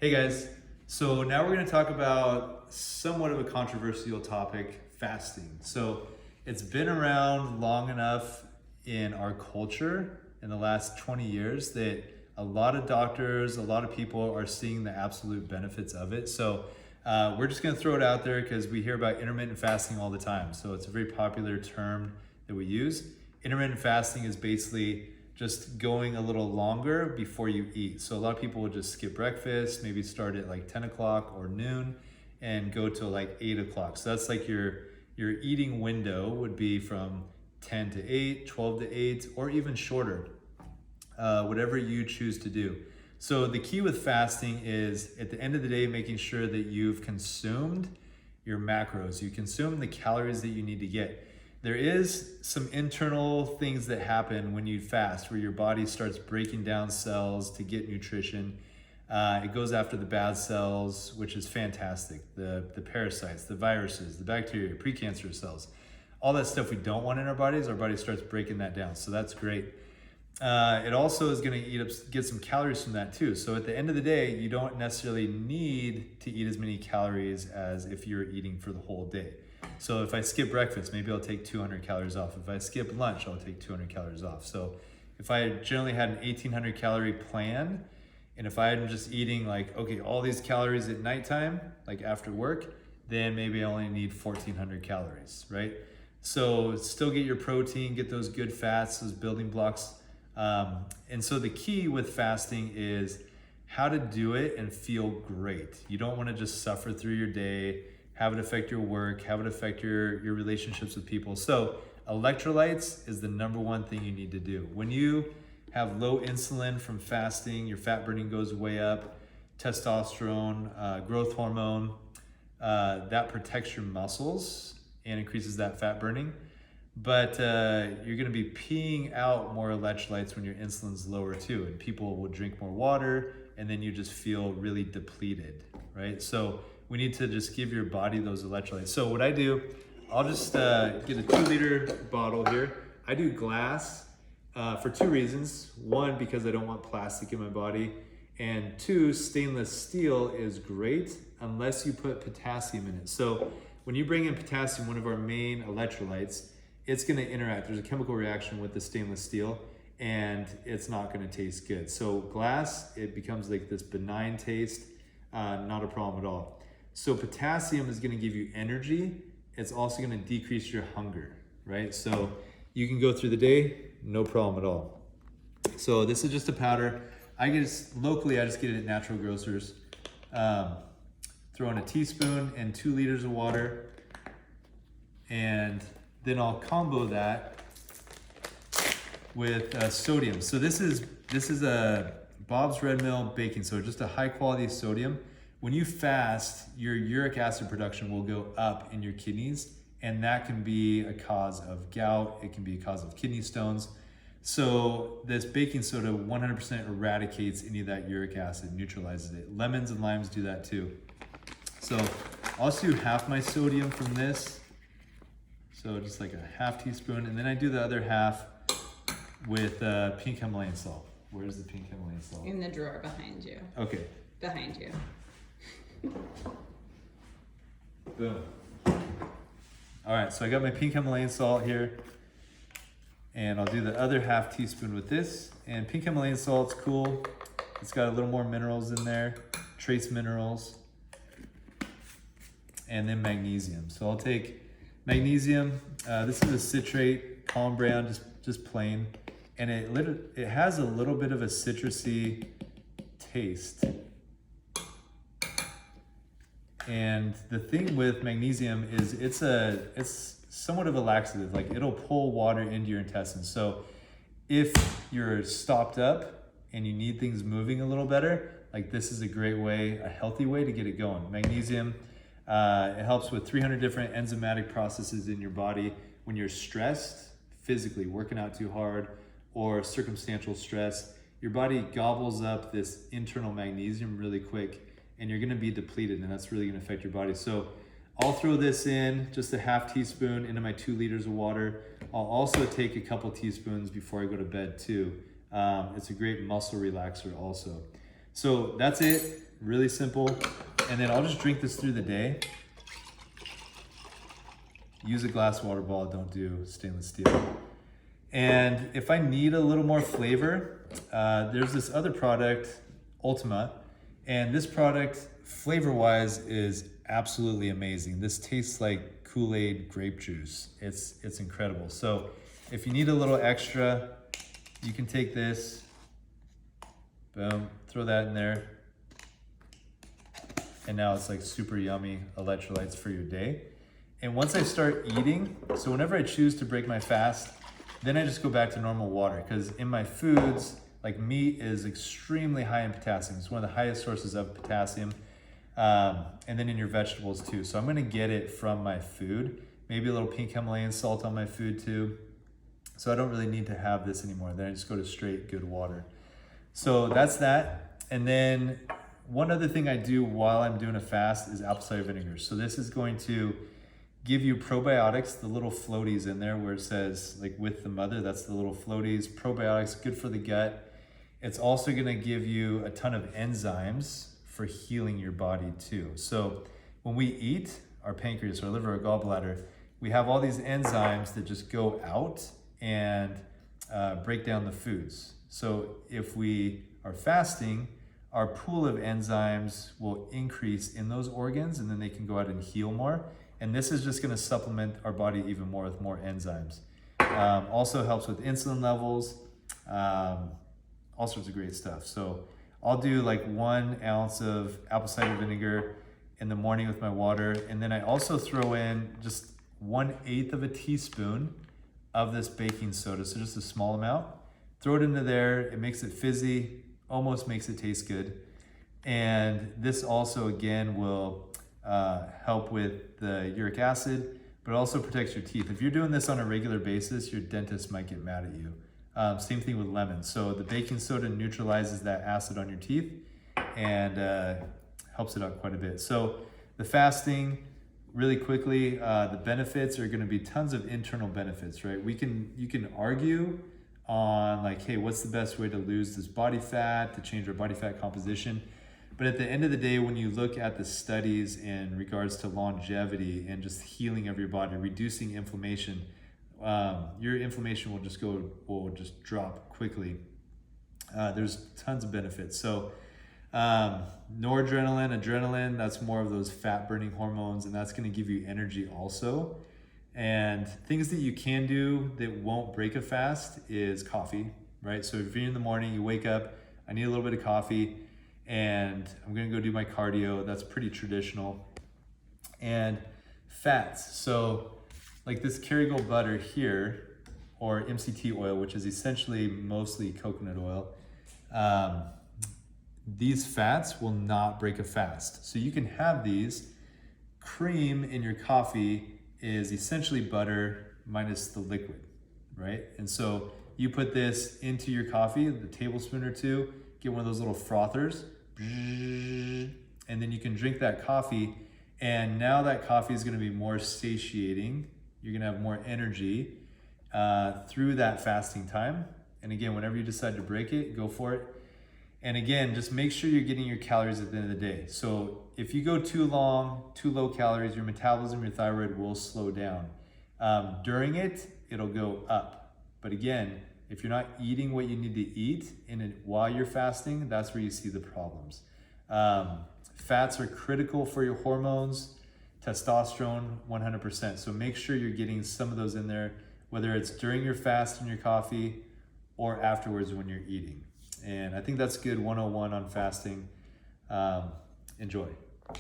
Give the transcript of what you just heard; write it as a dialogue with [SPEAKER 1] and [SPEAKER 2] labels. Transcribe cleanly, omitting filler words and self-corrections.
[SPEAKER 1] Hey guys, so now we're going to talk about somewhat of a controversial topic, fasting. So it's been around long enough in our culture in the last 20 years that a lot of doctors, a lot of people are seeing the absolute benefits of it. So we're just going to throw it out there because we hear about intermittent fasting all the time. So it's a very popular term that we use. Intermittent fasting is basically just going a little longer before you eat. So a lot of people will just skip breakfast, maybe start at like 10 o'clock or noon and go till like 8 o'clock. So that's like your eating window would be from 10 to 8, 12 to 8, or even shorter, whatever you choose to do. So the key with fasting is at the end of the day, making sure that you've consumed your macros, you consume the calories that you need to get. There is some internal things that happen when you fast where your body starts breaking down cells to get nutrition. It goes after the bad cells, which is fantastic. The parasites, the viruses, the bacteria, precancerous cells, all that stuff we don't want in our bodies starts breaking that down. So that's great. It also is going to get some calories from that too. So at the end of the day, you don't necessarily need to eat as many calories as if you're eating for the whole day. So if I skip breakfast, maybe I'll take 200 calories off. If I skip lunch, I'll take 200 calories off. So if I generally had an 1800 calorie plan, and if I'm just eating like, okay, all these calories at nighttime, like after work, then maybe I only need 1400 calories, right? So still get your protein, get those good fats, those building blocks. And so the key with fasting is how to do it and feel great. You don't want to just suffer through your day, have it affect your work, have it affect your relationships with people. So electrolytes is the number one thing you need to do. When you have low insulin from fasting, your fat burning goes way up, testosterone, growth hormone, that protects your muscles and increases that fat burning. But you're gonna be peeing out more electrolytes when your insulin's lower too, and people will drink more water and then you just feel really depleted, right? So we need to just give your body those electrolytes. So what I do, I'll just get a 2-liter bottle here. I do glass for two reasons. One, because I don't want plastic in my body. And two, stainless steel is great unless you put potassium in it. So when you bring in potassium, one of our main electrolytes, it's gonna interact. There's a chemical reaction with the stainless steel and it's not gonna taste good. So glass, it becomes like this benign taste, not a problem at all. So potassium is gonna give you energy. It's also gonna decrease your hunger, right? So you can go through the day, no problem at all. So this is just a powder. Locally, I just get it at natural grocers. Throw in a teaspoon and 2 liters of water. And then I'll combo that with sodium. So this is a Bob's Red Mill baking soda, just a high quality sodium. When you fast, your uric acid production will go up in your kidneys, and that can be a cause of gout. It can be a cause of kidney stones. So this baking soda 100% eradicates any of that uric acid, neutralizes it. Lemons and limes do that too. So I'll just do half my sodium from this. So just like a half teaspoon, and then I do the other half with pink Himalayan salt. Where's the pink Himalayan salt?
[SPEAKER 2] In the drawer behind you.
[SPEAKER 1] Okay.
[SPEAKER 2] Behind you.
[SPEAKER 1] Boom. All right, so I got my pink Himalayan salt here, and I'll do the other half teaspoon with this. And pink Himalayan salt's cool. It's got a little more minerals in there, trace minerals, and then magnesium. So I'll take magnesium. This is a citrate, column brand, just plain, and it has a little bit of a citrusy taste. And the thing with magnesium is it's somewhat of a laxative. Like it'll pull water into your intestines. So if you're stopped up and you need things moving a little better, like this is a great way, a healthy way to get it going. Magnesium, it helps with 300 different enzymatic processes in your body. When you're stressed, physically working out too hard, or circumstantial stress, your body gobbles up this internal magnesium really quick, and you're gonna be depleted, and that's really gonna affect your body. So I'll throw this in, just a half teaspoon into my 2 liters of water. I'll also take a couple teaspoons before I go to bed too. It's a great muscle relaxer also. So that's it. really simple. And then I'll just drink this through the day. Use a glass water bottle, don't do stainless steel. And if I need a little more flavor, there's this other product, Ultima, and this product, flavor-wise, is absolutely amazing. This tastes like Kool-Aid grape juice. It's incredible. So if you need a little extra, you can take this, boom, throw that in there, and now it's like super yummy electrolytes for your day. And once I start eating, so whenever I choose to break my fast, then I just go back to normal water, because in my foods, like meat is extremely high in potassium. It's one of the highest sources of potassium. And then in your vegetables too. So I'm gonna get it from my food. Maybe a little pink Himalayan salt on my food too. So I don't really need to have this anymore. Then I just go to straight good water. So that's that. And then one other thing I do while I'm doing a fast is apple cider vinegar. So this is going to give you probiotics, the little floaties in there where it says like with the mother, that's the little floaties, probiotics, good for the gut. It's also gonna give you a ton of enzymes for healing your body too. So when we eat, our pancreas, our liver, our gallbladder, we have all these enzymes that just go out and break down the foods. So if we are fasting, our pool of enzymes will increase in those organs, and then they can go out and heal more. And this is just gonna supplement our body even more with more enzymes. Also helps with insulin levels, all sorts of great stuff. So I'll do like 1 ounce of apple cider vinegar in the morning with my water. And then I also throw in just 1/8 of a teaspoon of this baking soda. So just a small amount. Throw it into there. It makes it fizzy, almost makes it taste good. And this also, again, will help with the uric acid, but also protects your teeth. If you're doing this on a regular basis, your dentist might get mad at you. Same thing with lemon. So the baking soda neutralizes that acid on your teeth and helps it out quite a bit. So the fasting, really quickly, the benefits are gonna be tons of internal benefits, right? You can argue on like, hey, what's the best way to lose this body fat, to change our body fat composition? But at the end of the day, when you look at the studies in regards to longevity and just healing of your body, reducing inflammation, your inflammation will just drop quickly. There's tons of benefits. So noradrenaline, adrenaline, that's more of those fat burning hormones, and that's going to give you energy also. And things that you can do that won't break a fast is coffee, right? So if you're in the morning, you wake up, I need a little bit of coffee, and I'm gonna go do my cardio. That's pretty traditional. And fats, so like this Kerrygold butter here, or MCT oil, which is essentially mostly coconut oil, these fats will not break a fast. So you can have these. Cream in your coffee is essentially butter minus the liquid, right? And so you put this into your coffee, the tablespoon or two, get one of those little frothers, and then you can drink that coffee, and now that coffee is gonna be more satiating. You're gonna have more energy through that fasting time. And again, whenever you decide to break it, go for it. And again, just make sure you're getting your calories at the end of the day. So if you go too long, too low calories, your metabolism, your thyroid will slow down. During it, it'll go up. But again, if you're not eating what you need to eat while you're fasting, that's where you see the problems. Fats are critical for your hormones, testosterone, 100%. So make sure you're getting some of those in there, whether it's during your fast in your coffee or afterwards when you're eating. And I think that's good 101 on fasting. Enjoy.